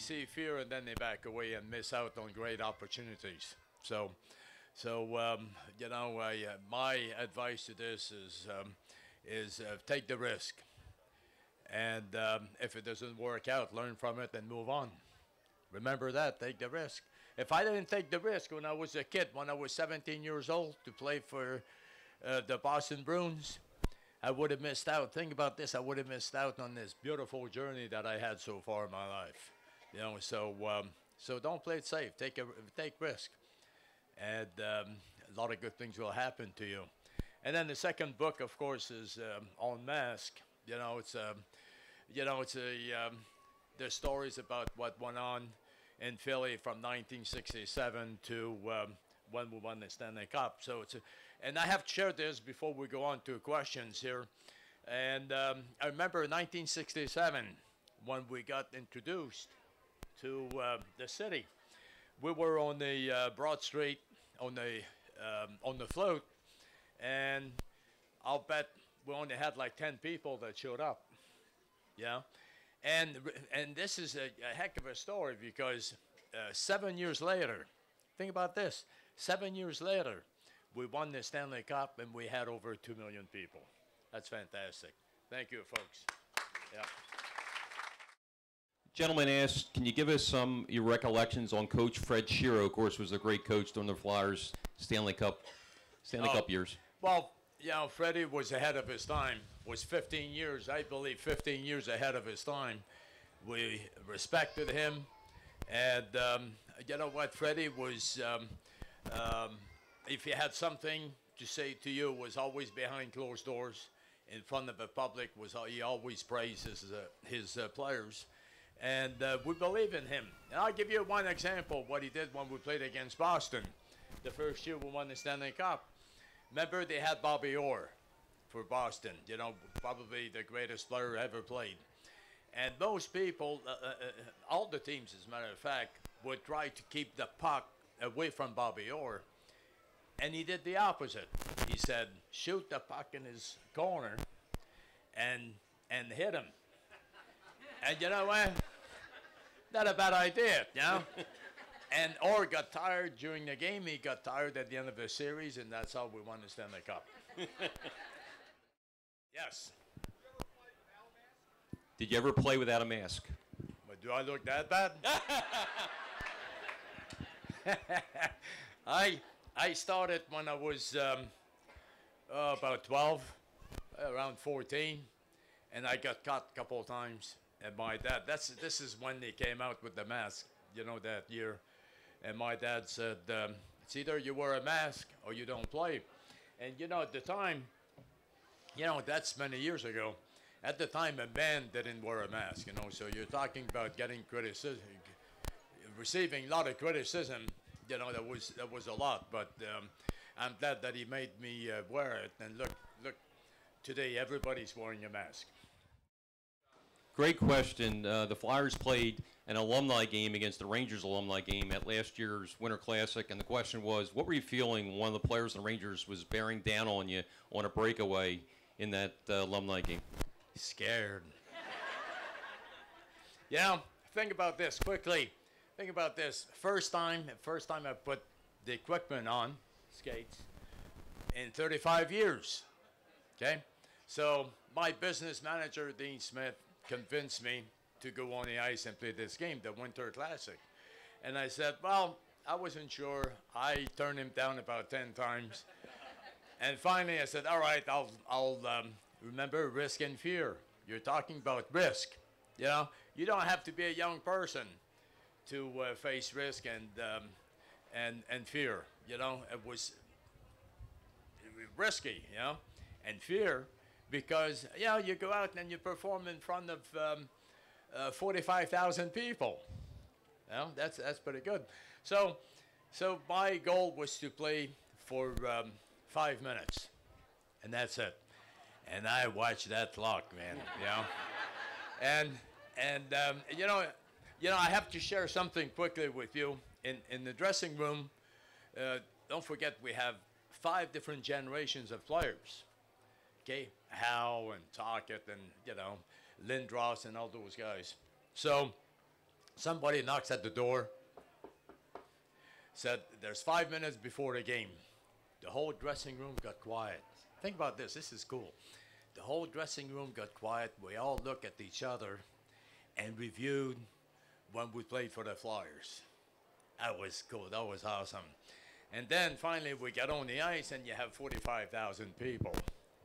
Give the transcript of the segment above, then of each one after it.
see fear and then they back away and miss out on great opportunities. So, my advice to this is take the risk. And if it doesn't work out, learn from it and move on. Remember that, take the risk. If I didn't take the risk when I was a kid, when I was 17 years old, to play for the Boston Bruins, I would have missed out. Think about this, I would have missed out on this beautiful journey that I had so far in my life. So don't play it safe, take risk. And a lot of good things will happen to you. And then the second book, of course, is On Mask. There's stories about what went on in Philly from 1967 to when we won the Stanley Cup. And I have shared this before we go on to questions here. And I remember in 1967 when we got introduced to the city. We were on the Broad Street on the float, and I'll bet we only had like 10 people that showed up. Yeah, and this is a heck of a story because 7 years later, think about this, 7 years later, we won the Stanley Cup and we had over 2 million people. That's fantastic. Thank you, folks. Yeah. Gentleman asked, can you give us your recollections on Coach Fred Shero? Of course, was a great coach during the Flyers Stanley Cup years. Well, Freddie was ahead of his time. Was 15 years, I believe, 15 years ahead of his time. We respected him, and you know what, Freddie was. If he had something to say to you, was always behind closed doors, in front of the public. He always praised his players. And we believe in him. And I'll give you one example of what he did when we played against Boston. The first year we won the Stanley Cup. Remember, they had Bobby Orr for Boston, probably the greatest player ever played. And most people, all the teams, as a matter of fact, would try to keep the puck away from Bobby Orr. And he did the opposite. He said, shoot the puck in his corner and hit him. And you know what? Not a bad idea, And Orr got tired during the game. He got tired at the end of the series, and that's how we won the Stanley Cup. Yes. Did you ever play without a mask? But do I look that bad? I started when I was about 12, around 14, and I got caught a couple of times. And my dad, this is when they came out with the mask, that year. And my dad said, it's either you wear a mask or you don't play. And, at the time, that's many years ago. At the time, a man didn't wear a mask, So you're talking about getting criticism, receiving a lot of criticism. That was a lot. But I'm glad that he made me wear it. And look, today everybody's wearing a mask. Great question. The Flyers played an alumni game against the Rangers alumni game at last year's Winter Classic, and the question was, what were you feeling when one of the players in the Rangers was bearing down on you on a breakaway in that alumni game? Scared. Think about this quickly. Think about this. First time I put the equipment on, skates, in 35 years. Okay? So my business manager, Dean Smith, convinced me to go on the ice and play this game, the Winter Classic. And I said, well, I wasn't sure. I turned him down about 10 times. And finally I said, all right, I'll remember risk and fear. You're talking about risk. You don't have to be a young person to face risk and fear. It was risky, and fear. Because, you go out and you perform in front of 45,000 people. That's pretty good. So my goal was to play for 5 minutes, and that's it. And I watched that clock, man. And I have to share something quickly with you. In the dressing room, don't forget we have 5 different generations of players. Okay, Howe and Tocchet and Lindros and all those guys. So Somebody knocks at the door, said, there's 5 minutes before the game. The whole dressing room got quiet. Think about this. This is cool. The whole dressing room got quiet. We all looked at each other and reviewed when we played for the Flyers. That was cool. That was awesome. And then finally we get on the ice and you have 45,000 people.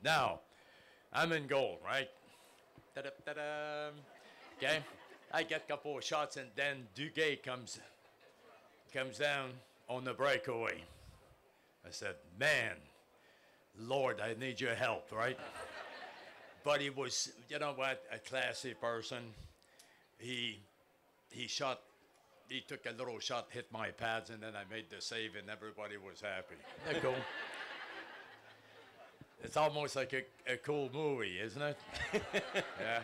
Now, I'm in goal, right? Ta-da-ta-da. Okay? I get a couple of shots and then Duguay comes down on the breakaway. I said, man, Lord, I need your help, right? But he was, you know what, a classy person. He took a little shot, hit my pads, and then I made the save, and everybody was happy. Isn't that cool? It's almost like a cool movie, isn't it? Yeah.